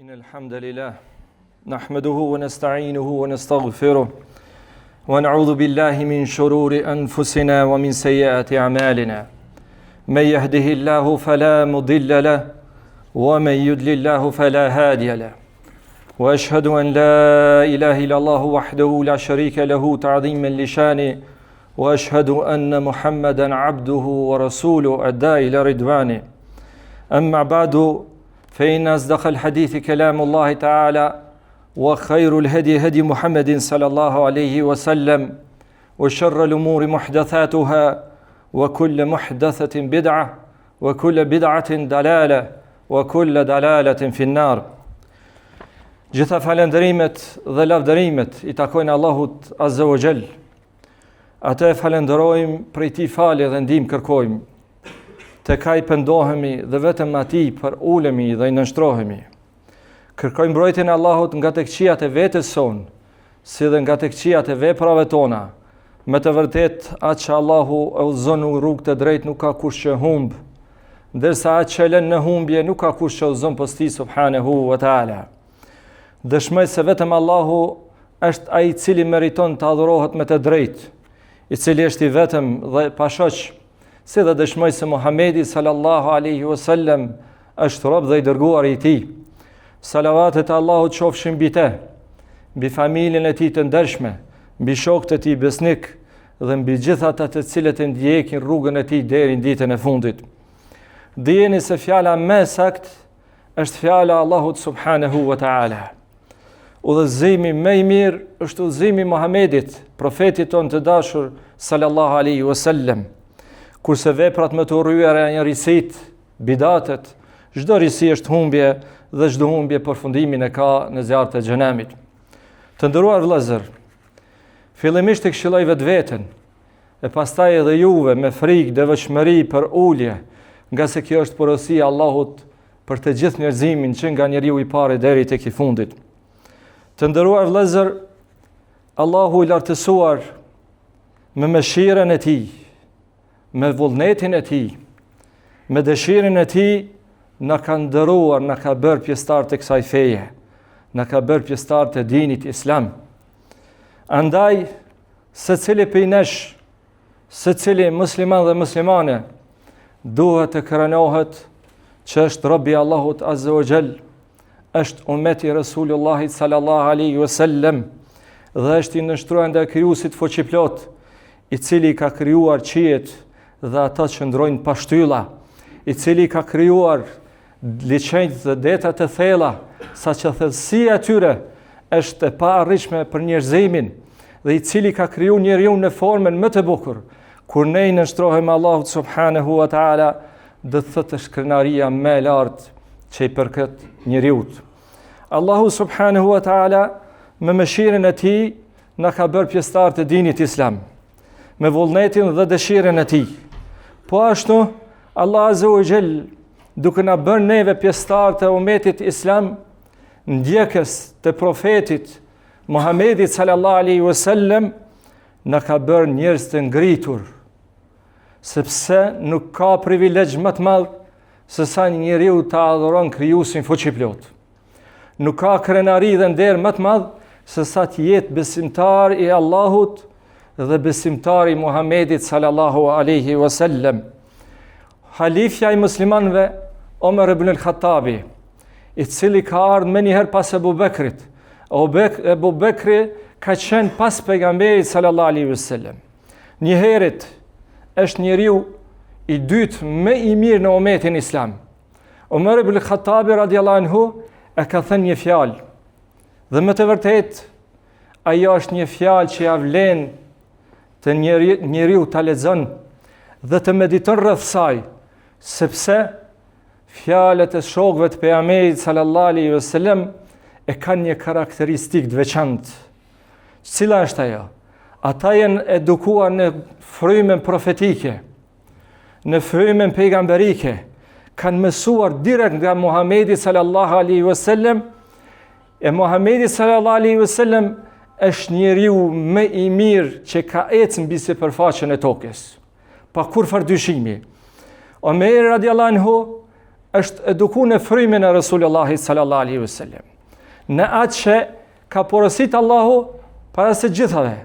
إن الحمد لله نحمده ونستعينه ونستغفره ونعوذ بالله من شرور أنفسنا ومن سيئات أعمالنا من يهده الله فلا مضل له ومن يضلل الله فلا هادي له وأشهد أن لا إله إلا الله وحده لا شريك له تعظيما لشانه وأشهد أن محمدا عبده ورسوله أدى إلى رضوانه أما بعد فإن أصدق الحديث كلام الله تعالى وخير الهدي هدي محمد صلى الله عليه وسلم وشر الأمور محدثاتها وكل محدثة بدعة وكل بدعة ضلالة وكل ضلالة في النار. Gjitha falendërimet dhe lavdërimet I takojnë Allahut Azza wa Jall. Atë falenderojmë, prej Tij falje dhe ndihmë kërkojmë. Tek Ai pendohemi dhe vetëm Atij për ulemi dhe I nënshtrohemi. Kërkojmë mbrojtjen e Allahut nga tek këqijat e vetes son, si dhe nga tek këqijat e veprave tona. Me të vërtet, atë që Allahu e udhëzon në rrugë të drejtë nuk ka kush që humb, ndërsa atë që lën në humbje nuk ka kush që udhëzon pas Tij subhanahu wa taala. Dëshmoj se vetëm Allahu është ai I cili meriton të adhurohet me të drejtë, I cili është I vetëm dhe pashoq, si dhe dëshmoj se Muhamedi sallallahu alaihi wasallam është rob dhe I dërguar I Tij. Salavatet e Allahut qofshin mbi të, mbi familjen e Tij të ndershme, mbi shokët e Tij besnik dhe mbi gjithë ata të cilët e ndjekin rrugën e Tij deri në ditën e fundit. Dijeni se fjala më saktë është fjala Allahut subhanahu wa taala. Udhëzimi më I mirë është udhëzimi I Muhamedit, profetit tonë të dashur sallallahu alaihi wasallam. Kurse veprat më të urryera janë risit, bidatet, çdo risi është humbje dhe çdo humbje përfundimin e ka në zjarret e xhenemit. Të nderuar vëllezër, fillimisht e këshilloj vetveten, e pastaj edhe juve me frikë, devotshmëri për ulje, nga se kjo është porosia e Allahut për të gjithë njerëzimin që nga njeriu I parë deri tek I fundit. Të nderuar vëllezër, Allahu I lartësuar me mëshirën e Tij, me vullnetin e Tij, me dëshirën e Tij, na ka nderuar, na ka bërë pjesëtar të kësaj feje, na ka bërë pjesëtar të dinit Islam. Andaj, secili prej nesh, secili musliman dhe muslimane, duhet të krahanohet që është rob I Allahut Azza wa Jall, është ummeti Resulullahit sallallahu alaihi wasallam dhe është I nënshtruar ndaj krijuesit fuqiplot, I cili ka krijuar qiejt dhe ata që ndrojnë pa shtylla, I cili ka krijuar liçenjtë dhe deta të thella, saqë thellësia e tyre është e paarritshme për njerëzimin, dhe I cili ka krijuar njeriu në formën më të bukur. Kur ne I nënshtrohemi Allahut subhanahu wa taala, do të thotë është krenaria më e lartë që I përket njeriu. Allahu subhanahu wa taala me mëshirën e Tij na ka bërë pjesëtar të dinit Islam, me vullnetin dhe dëshirën e Tij. Po ashtu, Allah Azza wa Jall, duke na bërë neve pjesëtar të ummetit Islam, ndjekës të profetit Muhamedit sallallahu alaihi wasallam, na ka bërë njerëz të ngritur, sepse nuk ka privilegj më të madh se sa njeriu ta adhuron krijuesin fuqiplot. Nuk ka krenari dhe nder më të madh se sa të jetë besimtar I Allahut dhe besimtar I Muhamedit sallallahu alaihi wasallam. Halifja I muslimanëve Omer ibn al-Khattabi, I cili ka ardhur më njëherë pas Ebu Bekrit. Ebu Bekri ka qenë pas pejgamberit sallallahu alaihi wasallam. Njëherët është njeriu I dytë më I mirë në ummetin Islam. Omer ibn al-Khattabi radiallahu anhu e ka thënë një fjalë, dhe më të vërtet ajo është një fjalë që ja vlen të njeriu ta lexon dhe të mediton rreth saj, sepse fjalët e shokëve të pejgamberit sallallahu alaihi wasallam e kanë një karakteristikë të veçantë. Cila është ajo? Ata janë edukuar në frymën profetike, në frymën pejgamberike, kanë mësuar direkt nga Muhamedi sallallahu alaihi wasallam, e Muhamedi sallallahu alaihi wasallam është njeriu më I mirë që ka ecë mbi sipërfaqen e tokës, pa kurrë dyshimi. Omer radiallahu anhu është eduku në frymin e Resulullahit sallallahu alaihi wasallam. Në atë që ka porosit Allahu para së gjithave,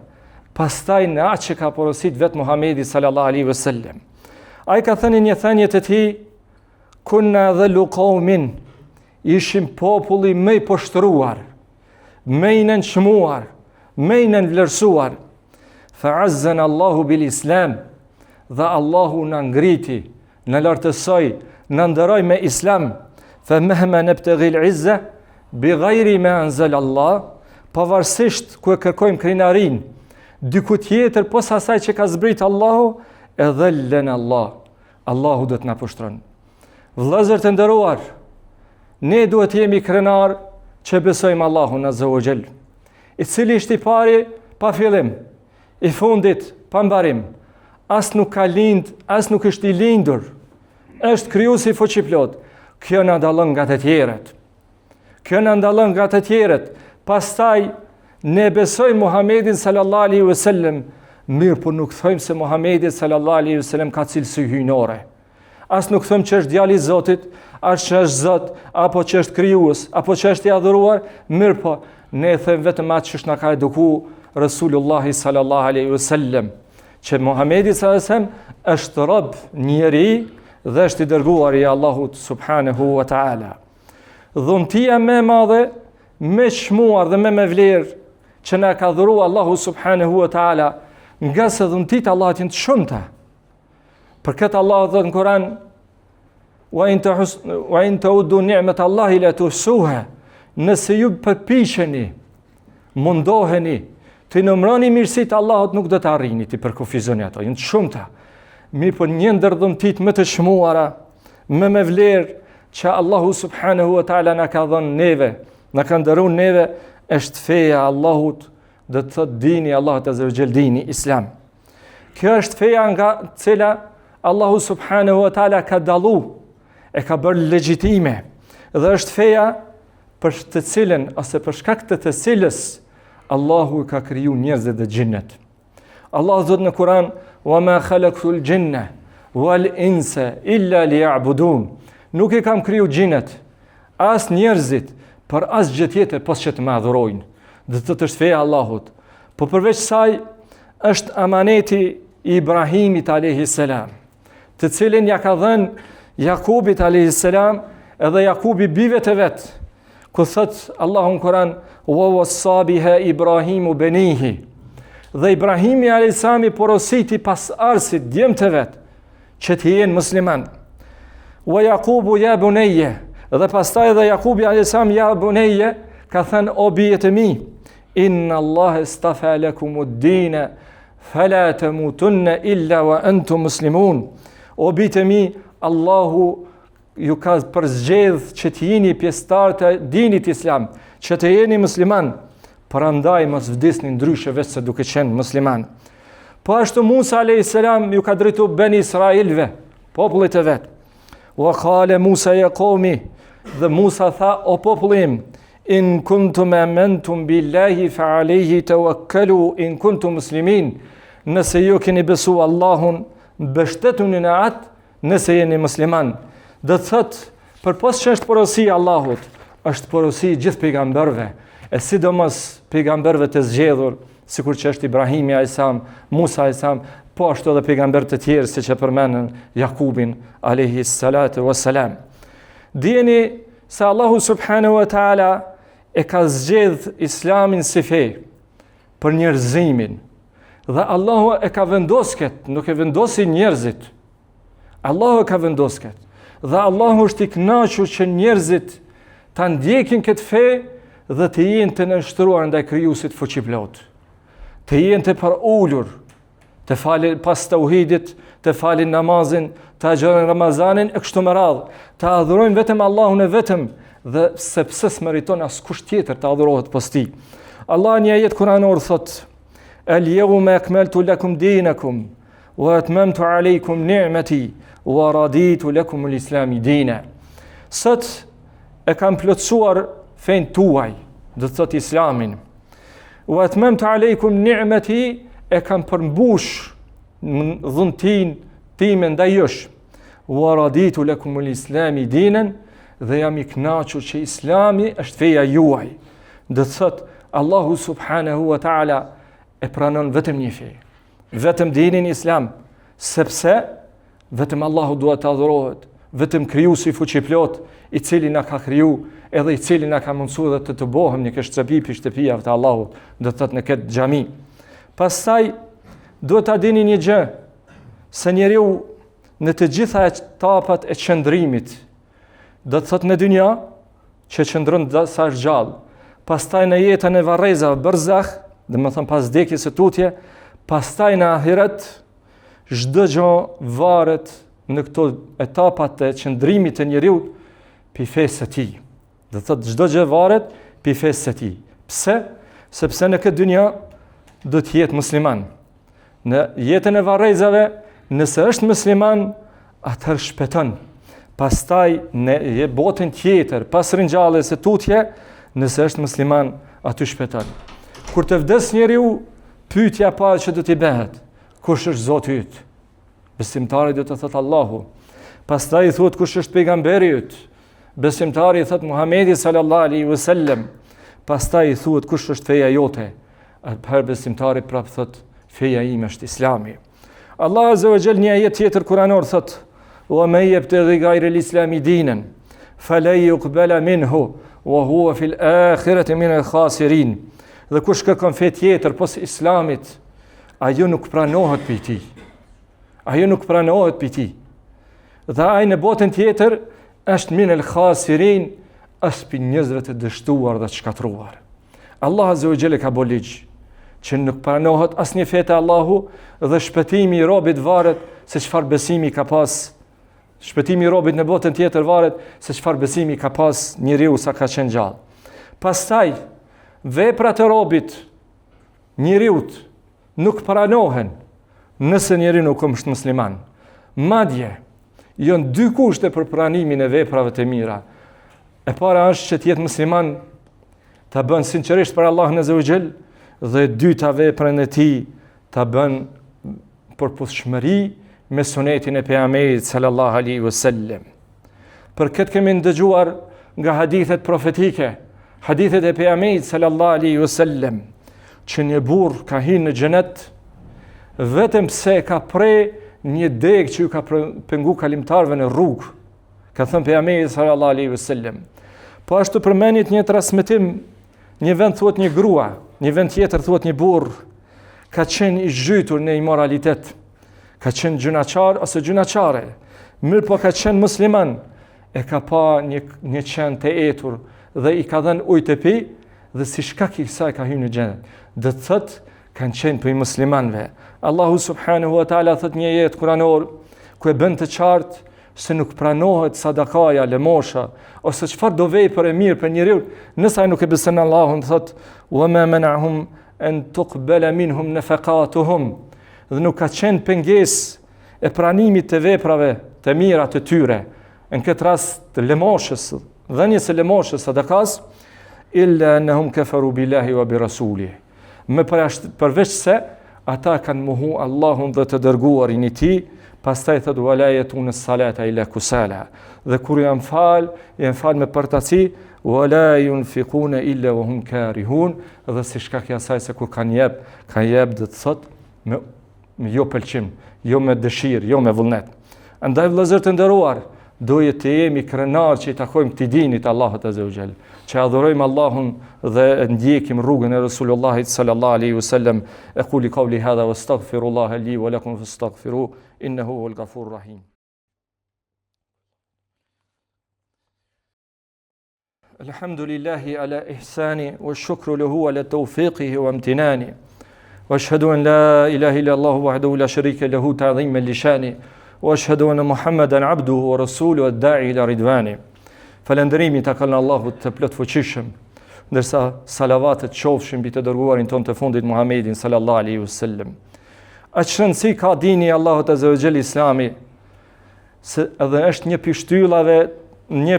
pastaj në atë që ka porosit vetë Muhamedi sallallahu alaihi wasallam. Ai ka thënë një thënie të tij, kunna dhallu qaumin, ishim populli më i poshtruar, më i nënçmuar, më i nënvlerësuar. Fa'azzana Allahu bil Islam, dhe Allahu na ngriti, na lartësoi, na nderoi me Islam. Fa mahma nabtaghi al-izza bighayri ma anzal Allah, pavarësisht ku e kërkojmë krenarin, diku tjetër posa asaj që ka zbrit Allahu, edhellen Allah. Allahu do të na poshtron. Vëllezër të nderuar, ne duhet jemi krenar që besojmë Allahun azza wa jall, i cili është i pari pa fillim, i fundit pa mbarim, as nuk ka lind, as nuk është i lindur, është krijuesi fuqiplot. Kjo na ndallon nga të tjerët. Kjo na ndallon nga të tjerët. Pastaj ne besojmë Muhamedit sallallahu alaihi wasallam, mirë po nuk thojmë se Muhamedi sallallahu alaihi wasallam ka cilësi hyjnore. As nuk thëmë që është djali i Zotit, as që është Zot, apo që është krijues, apo që është i adhuruar, mirë po ne thëmë vetëm atë që na ka eduku Resulullahi sallallahu alaihi wasallam, që Muhamedi sallallahu alaihi wasallam është rob, njeri dhe është i dërguar i Allahut subhanahu wa taala. Dhuntia më e madhe, më çmuar dhe më me vlerë që na ka dhuruar Allahu subhanahu wa taala, nga se dhuntit Allahut janë të shumta. Për këtë Allah thot në Kur'an, wa in ta'uddu ni'mat Allahi la tuhsuha, nëse ju përpiqeni, mundoheni të numëroni mirësitë Allahut, nuk do të arrini të përkufizoni ato, janë të shumta. Mirë për një ndër dhuntit më të shmuara, më me vlerë që Allahu subhanahu wa ta'ala na ka dhënë neve, na ka dhëruar neve, është feja Allahut, dhe të thot dini Allahut azza wa jall, dini Islam. Kjo është feja nga cila Allahu subhanahu wa ta'ala ka dallu, e ka bërë legjitime, dhe është feja për të cilën, ose për shkak të cilës Allahu ka kriju njerëzit dhe gjinnet. Allah thot në Kur'an, wa ma khalaqtul jinna wal insa illa liya'budun. Nuk i kam kriju gjinnet, as njerëzit, për as gjë tjetër pos që të më adhurojnë. Dhe të është feja Allahut. Po përveç saj është amaneti i Ibrahimit alayhi salam, të cilin ja ka dhënë Jakubit alayhi salam, edhe Jakubi bive të vet, ku thot Allahu në Kur'an, wa wassa biha Ibrahimu banihi. Dhe Ibrahimi alayhi salam i porositi pas arsit djemt të vet që të jenë musliman. Wa Jakubu ya bunayya, dhe pastaj edhe Jakubi alayhi salam ya bunayya, ka thënë o bijet e mi, inna Allah istafa lakumud-dina fala tamutunna illa wa antum muslimun. O bijet e mi, Allahu ju ka përzgjedh që të jeni pjesëtar të dinit islam, që të jeni musliman, prandaj mos vdisni ndryshe vetë se duke qenë musliman. Po ashtu Musa alayhis salam ju ka drejtu ben Israilve, popullit e vet. Wa qala Musa ya qaumi, dhe Musa tha o popullim, in kuntum amantum billahi fa alayhi tawakkalu in kuntum muslimin. Nëse ju keni besu Allahun, mbështetuni në atë nëse jeni musliman. Dhe thot, për pos që është porosi Allahut, është porosi gjithë pejgamberve, e sidomos pejgamberve të zgjedhur, sikur që është Ibrahimi alayhis salam, Musa alayhis salam, po ashtu edhe pejgamber të tjerë siç e përmendën Jakubin alayhis salatu wassalam. Dijeni se Allahu subhanahu wa taala e ka zgjedh Islamin si fe për njerëzimin, dhe Allahu e ka vendosur këtë, nuk e vendosi njerëzit. Allahu e ka vendosur këtë. Dhe Allahu është i kënaqur që njerëzit ta ndjekin këtë fe dhe të jenë të nënshtruar ndaj krijuesit fuqiplot. Të jenë të parulur, të falin pas tauhidit, të falin namazin, të agjërojnë Ramazanin e kështu me radhë, të adhurojnë vetëm Allahun e vetëm, dhe sepse s'meriton askush tjetër të adhurohet pas tij. Allah një ajet kuranor thot: "Al-yawma akmaltu lakum dinakum wa atmamtu alaykum ni'mati wa raditu lakum al-islam dina." Sot e kam plotësuar fen tuaj, do të thot Islamin. Wa atmamtu alaykum ni'mati, e kam përmbush dhuntin time ndaj jush. wa raditu lakumul islami dinan, dhe jam i kënaqur që Islami është feja juaj. Do të thotë Allahu subhanahu wa ta'ala e pranon vetëm një fe, vetëm dinin Islam, sepse vetëm Allahu duhet të adhurohet, vetëm krijuesi i fuqiplot, i cili na ka kriju, edhe i cili na ka mundsuar dhe të bëhem një shtëpi për shtëpive të Allahut, do të thotë në këtë xhami. Pastaj duhet ta dini një gjë, se njeriu në të gjitha etapat e qëndrimit, do të thotë në dynja që qëndron sa është gjallë, pastaj në jetën e varrezave barzakh, dhe më thënë pas vdekjes së tutje, pastaj në ahiret, çdo gjë varet në këto etapat e qëndrimit të njeriu pi fesë së tij. Do të thotë çdo gjë varet pi fesë së tij. Pse? Sepse në këtë dynja do të jetë musliman. Në jetën e varrezave, nëse është musliman, atëherë shpëton. Pastaj në botën tjetër, pas ringjalljes së tutje, nëse është musliman, aty shpëton. Kur të vdes njeriu, pyetja e parë që do t'i bëhet, kush është Zoti yt? Besimtari do të thotë Allahu. Pastaj i thotë kush është pejgamberi yt? Besimtari i thotë Muhamedi sallallahu alaihi wasallam. Pastaj i thotë kush është feja jote? Atëherë besimtari prapë thotë feja ime është Islami. Allah azza wa jall një ajet tjetër kuranor thotë: "Wa man yabtaghi ghayra al-islami dinan, falan yuqbala minhu wa huwa fil akhirati min al-khasirin." Dhe kush kërkon fe tjetër pos Islamit, ajo nuk pranohet për ti. Ajo nuk pranohet për ti. Dhe ai në botën tjetër është min al-khasirin, është për njerëzve të dështuar dhe të shkatruar. Allah azza wa jalla ka bërë ligj që nuk pranohet asnjë fe te Allahu, dhe shpëtimi i robit varet se çfarë besimi ka pas. Shpëtimi i robit në botën tjetër varet se çfarë besimi ka pas njeriu sa ka qenë gjallë. Pastaj veprat e robit, njeriut, nuk pranohen nëse njeriu nuk është musliman. Madje, janë dy kushte për pranimin e veprave të mira. E para është që të jetë musliman, ta bën sinqerisht për Allahun azza wa jall, dhe e dyta veprën e tij ta bën për përputhshmëri me sunetin e pejgamberit sallallahu alaihi wasallam. Për këtë kemi ndëgjuar nga hadithet profetike, hadithet e pejgamberit sallallahu alaihi wasallam, që një burr ka hyrë në xhenet vetëm pse ka pre një degë që ju ka pengu kalimtarëve në rrugë. Ka thënë pejgamberi sallallahu alaihi wasallam. Po ashtu përmenit një transmetim, një vend thuhet një grua, një vend tjetër thuhet një burr, ka qenë i zhytur në imoralitet, ka qenë gjunaqar ose gjunaqare, mirë po ka qenë musliman, e ka pa një qenë të etur dhe i ka dhenë ujë të pi, dhe si shkak i kësaj ka hyrë në xhenet. Dhe thotë kanë qenë për muslimanëve. Allahu subhanahu wa taala thot një jetë kuranor ku e bën të qartë se nuk pranohet sadakaja, lëmosha ose çfarë do vepër e mirë për njeriu nëse ai nuk e beson Allahun. Thot wa ma mana'hum an tuqbala minhum nafaqatuhum, dhe nuk ka qenë pengesë e pranimit të veprave të mira të tyre, në këtë rast të lëmoshës, dhënies së lëmoshës, sadakas, illa annahum kafaru billahi wa bi rasulihi, më përveç se ata kanë mohu Allahun dhe të dërguarin e tij. Pastaj thot wala yatun as-salata ila kusala, dhe kur janë fal me përtaci, wala yunfiquna illa wa hum karihun, dhe si shkak i asaj se kur kanë jep dhe të thot me jo pëlqim, jo me dëshirë, jo me vullnet. Andaj vëllezër të nderuar, duhet të jemi krenar që i takojmë këtij dinit Allahut azza wa jall, që adhurojmë Allahun dhe ndjekim rrugën e Resulullahit sallallahu alaihi wasallam. Aquli qawli hadha wastaghfirullaha li wa lakum fastaghfiruhu innahu huwal ghafurur rahim. Alhamdulillahi ala ihsani wa shukru lahu ala tawfiqihi wa imtinani. Wa ashhadu an la ilaha illa Allah wahdahu la sharika lahu ta'dhiman li shani. Wa ashhadu anna Muhammadan abduhu wa rasuluhu ad-da'i ila ridwani. Falënderimi të kalën Allahut të plot fuqishëm, ndërsa salavatet qofshin mbi të dërguarin ton të fundit Muhammedin sallallahu alaihi wasallam. Aq rëndësi ka dini Allahut azza wa jall Islami, se edhe është një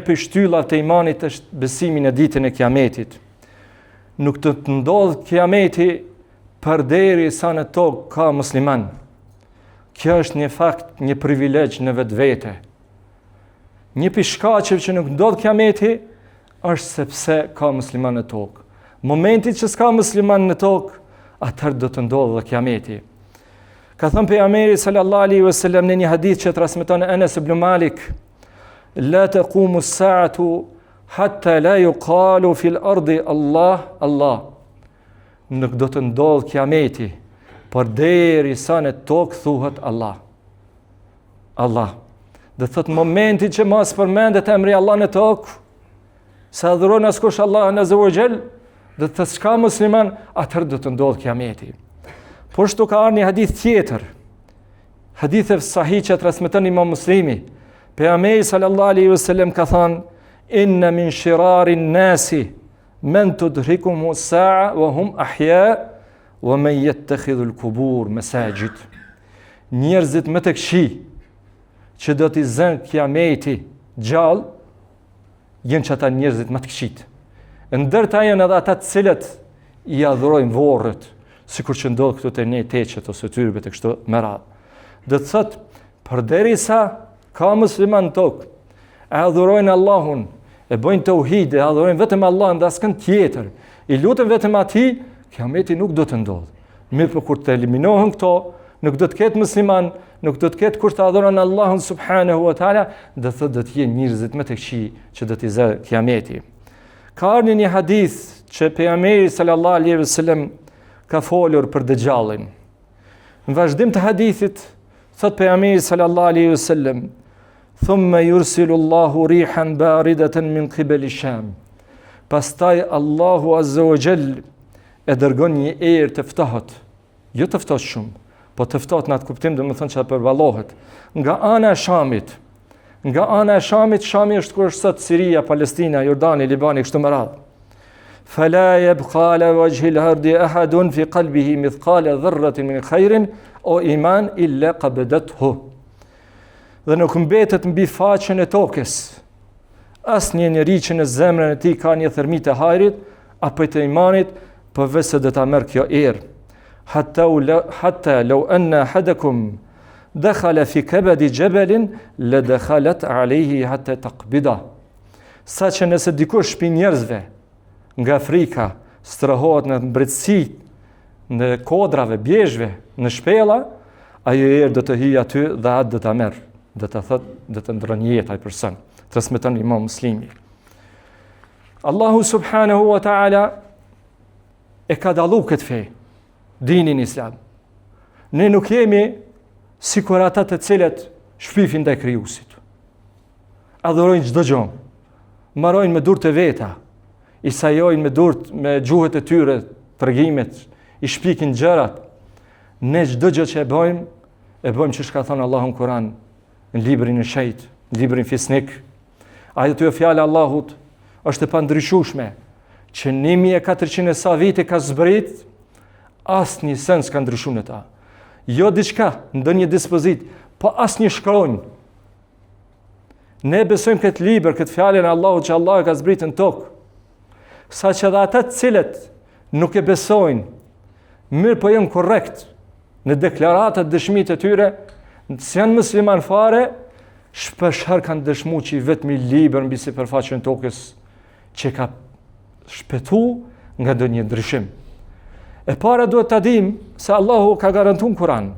prej shtyllave të imanit është besimi në ditën e Kiametit. Nuk të ndodh Kiameti përderisa në tokë ka musliman. Kjo është një fakt, një privilegj në vetvete. Një pi shkaqeve që nuk ndodh kiameti është sepse ka musliman në tokë. Momentit që s'ka musliman në tokë, atëherë do të ndodhë dhe kiameti. Ka thënë pejgamberi sallallahu alaihi wasallam në një hadith që transmeton Anas ibn Malik, la taqumu as-sa'atu hatta la yuqalu fil ardi Allah Allah. Nuk do të ndodhë kiameti, por derisa në tokë thuhet Allah. Allah. Dhe thot momenti që mos përmendet emri Allah në tokë, se adhuron askush Allah azza wa jall, dhe të s'ka musliman, atëherë do të ndodhë kiameti. Po shtu ka ardhur një hadith tjetër, hadith e sahih që transmeton Imam Muslimi. Pejgamberi sallallahu alaihi wasallam ka thënë: inna min shirarin nasi man tudrikuhum as-sa'a wa hum ahya wa man yattakhidhu al-qubur masajid. Njerëzit më të këqij që do t'i zënë kiameti gjallë, jenë që ata njerëzit më të këqit. Ndërta janë edhe ata të cilët i adhurojnë vorrët, sikur që ndodh këtu te ne teqet ose tyrbe të kështu me radhë. Do të thotë, përderisa ka musliman në tokë, e adhurojnë Allahun, e bëjnë tauhid, e adhurojnë vetëm Allahun dhe askën tjetër, i lutën vetëm atij, kiameti nuk do të ndodhë. Mirë për kur të eliminohen këto, nuk do të ketë musliman, nuk do të ketë kur të adhuron Allahun subhanahu wa taala, do të thotë do të jenë njerëzit më të këqij që do t'i zë kiameti. Ka ardhur një hadith që pejgamberi sallallahu alaihi wasallam ka folur për Dejjalin. Në vazhdim të hadithit thot pejgamberi sallallahu alaihi wasallam: "Thumma yursilu Allahu rihan baridatan min qibali Sham." Pastaj Allahu azza wa jall e dërgon një erë të ftohtë, jo të ftohtë shumë, po të ftohtë në atë kuptim, domethënë që përballohet nga ana e Shamit. Nga ana e Shamit, Shami është kur është sot Siria, Palestina, Jordani, Libani, kështu me radhë. Fala yabqa ala wajhi al-ardi ahadun fi qalbihi mithqala dharratin min khairin o iman illa qabdathu. Dhe nuk mbetet mbi faqen e tokës asnjë njeri që në zemrën e tij ka një thërmi të hajrit apo të imanit, përveç se do ta merr kjo erë. Hatta law anna ahadakum dakhala fi kabadi jabalin la dakhalat alayhi hatta taqbida. Sa që nëse dikush shpi njerëzve nga Afrika strohohet në mbretësi, në kodrave, bjeshve, në shpella, ajo erë do të hyjë aty dhe atë do ta merr, do të thotë do të ndron jetë ai person. Transmeton Imam Muslimi. Allahu subhanahu wa taala e ka dallu këtë fe, dinin islam. Ne nuk jemi sikur ata të cilët shpifin ndaj krijuesit. Adhurojnë çdo gjë. Marrojnë me durë të veta, i sajojnë me durë me gjuhët e tyre, tregimet, i shpikin gjërat. Ne çdo gjë që e bëjmë çka ka thënë Allahu në Kur'an, në librin e shejt, në librin fisnik. Ajo të fjala Allahut është e pandryshueshme, që 1400 sa vite ka zbrit, asnjë sens ka ndryshuar në ta. Jo diçka, ndonjë dispozit, po asnjë shkronjë. Ne besojmë këtë libër, këtë fjalën e Allahut që Allah e ka zbritur në tokë. Saqë edhe ata të cilët nuk e besojnë, mirë po janë korrekt në deklaratat dëshmitë e tyre, se janë musliman fare, shpeshherë kanë dëshmuar që vetëm libër mbi sipërfaqen e tokës që ka shpëtu nga ndonjë ndryshim. E para duhet ta dim se Allahu ka garantuar në Kur'an: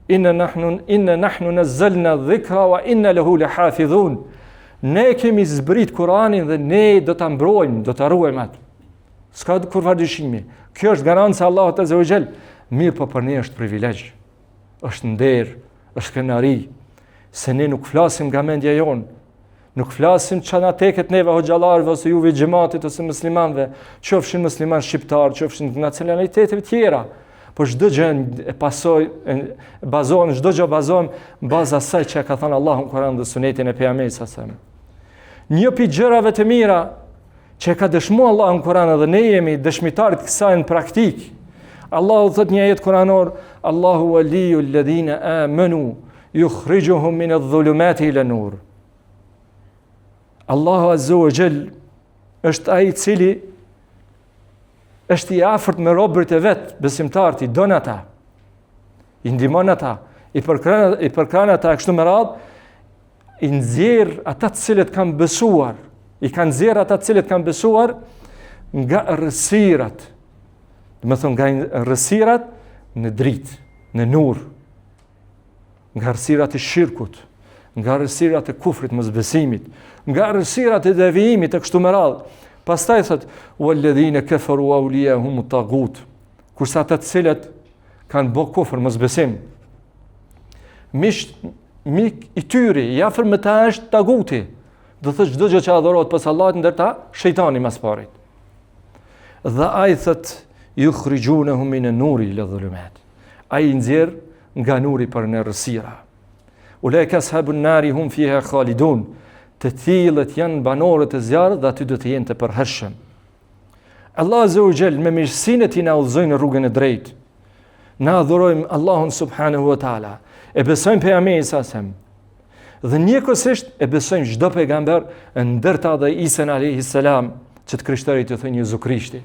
Inna nahnu nazzalna dhikra wa inna lahu lahafidhun. Ne kemi zbrit Kur'anin dhe ne do ta mbrojmë, do ta ruajmë atë. S'ka kurrë dyshimi. Kjo është garancia e Allahut azza wa jall. Mirë, po për ne është privilegj, është nder, është kënaqëri, se ne nuk flasim nga mendja jonë, nuk flasim që na teket neve hoxhallarëve ose juve xhamatit ose muslimanëve, qofshin musliman shqiptar, qofshin nacionalitetet tjera, por çdo gjë e bazohen, çdo gjë bazohen mbaz asaj që ka thënë Allahu në Kur'an dhe Sunetin e pejgamberit sa sa. Një pi gjërave të mira që ka dëshmuar Allahu në Kur'an dhe ne jemi dëshmitarë të kësaj në praktik. Allahu thot një ajet kuranor: Allahu waliyul ladhina amanu yukhrijuhum min adh-dhulumati ila nur. Allahu azza wa jall është ai i cili është i afërt me robërit e vet, besimtarët, i don ata, i ndihmon ata, i përkran ata kështu me radhë, i nxjerr ata të cilët kanë besuar, i kanë nxjerr ata të cilët kanë besuar nga rrësirat, do të thonë nga rrësirat në dritë, në nur, nga rrësirat e shirkut, nga rrësirat e kufrit, mosbesimit, nga rrësirat e devijimit e kështu me radhë. Pastaj thot walladhina kafaru awliyahum at-taghut, kurse ata të cilët kanë bë kufër, mosbesim, mik i tyre i afër me ta është taguti, do thotë çdo gjë që adhurohet pas Allahut ndërta shejtani mas parit. Dhe ai thot yukhrijunahum min an-nuri ila dhulumat, ai nxjerr nga nuri për në rrësira. Ulaika ashabun nari hum fiha khalidun, të tillët janë banorët e zjarrit dhe aty do të jenë të përhershëm. Allah Azza wa Jall me mirësinë e tij na udhëzoi në rrugën e drejtë. Na adhurojmë Allahun subhanahu wa taala, e besojmë pejgamberin sa sem. Dhe njëkohësisht e besojmë çdo pejgamber, ndërta dhe Isa alayhi salam, që të krishterët të thënë Jezu Krishti.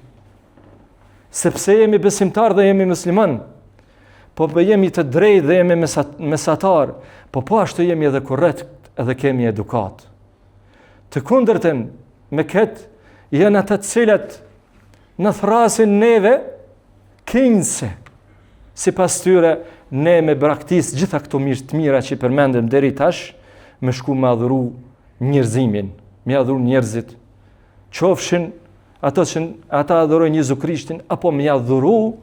Sepse jemi besimtar dhe jemi musliman, po jemi të drejtë dhe jemi mesatar, po ashtu jemi edhe korrekt edhe kemi edukat. Të kundërtën me këtë janë ata të cilët në thrasin neve kinjse. Sipas tyre ne me braktis gjitha këto mirë të mira që i përmendëm deri tash, me shku me adhuru njerëzimin, me adhuru njerëzit, qofshin ato që ata adhurojnë Jezu Krishtin, apo me adhuru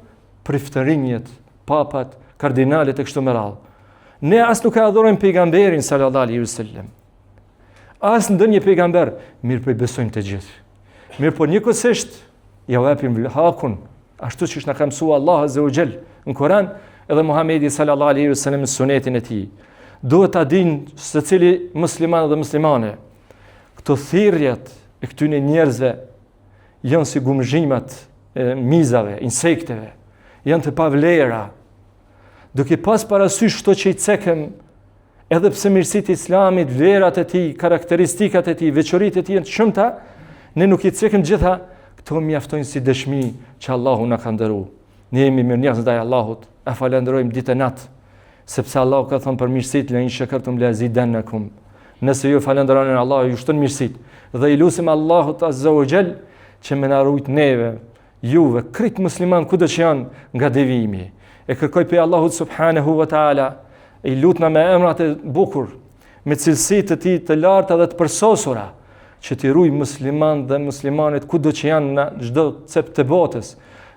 priftërinjet, papat, kardinalet e kështu me radhë. Ne as nuk e adhurojmë pejgamberin sallallahu alaihi wasallam. As ndonjë pejgamber, mirë po i besojmë të gjithë. Mirë po njëkohësisht ja japim hakun, ashtu siç na ka mësuar Allah Azza wa Jall në Kur'an, edhe Muhamedi sallallahu alaihi wasallam në sunetin e tij. Duhet ta dinë secili musliman dhe muslimane, këto thirrjet e këtyre njerëzve janë si gumzhimat e mizave, insekteve, janë të pavlera. Duke pas parasysh këto që i cekëm, edhe pse mirësitë e Islamit, vlerat e tij, karakteristikat e tij, veçoritë e tij janë të shumta, ne nuk i cekëm gjitha, këto mjaftojnë si dëshmi që Allahu na ka dhëruar. Ne jemi mirënjohës ndaj Allahut, e falenderojmë ditë e natë, sepse Allahu ka thënë për mirësitë, la in shakartum la azidannakum. Nëse ju falenderoni Allahu, ju shton mirësitë. Dhe i lutim Allahut Azza wa Jall që më na ruajt neve, juve, krejt musliman kudo që janë nga devijimi. E kërkoj pe Allahut subhanahu wa taala, i lutna me emrat e bukur, me cilësitë e tij të larta dhe të përsosura, që t'i ruaj musliman dhe muslimanet kudo që janë në çdo cep të botës,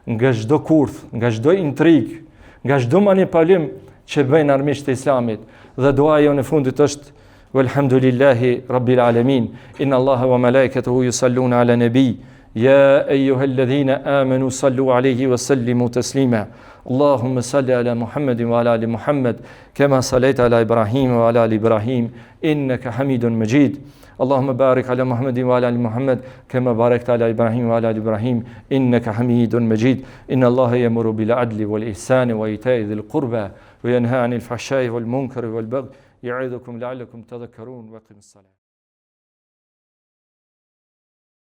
nga çdo kurth, nga çdo intrig, nga çdo manipulim që bëjnë armiqtë e Islamit. Dhe duaja jonë e fundit është walhamdulillahi rabbil alamin. Inna Allaha wa malaikatahu yusalluna ala nabi. Ya ayyuhalladhina amanu sallu alayhi wa sallimu taslima. اللهم صل على محمد وعلى آل محمد كما صليت على إبراهيم وعلى آل إبراهيم إنك حميد مجيد. اللهم بارك على محمد وعلى آل محمد كما باركت على إبراهيم وعلى آل إبراهيم إنك حميد مجيد. إن الله يأمر بالعدل والإحسان وإيتاء ذي القربى وينهى عن الفحشاء والمنكر والبغي يعظكم لعلكم تذكرون. وأقم الصلاة.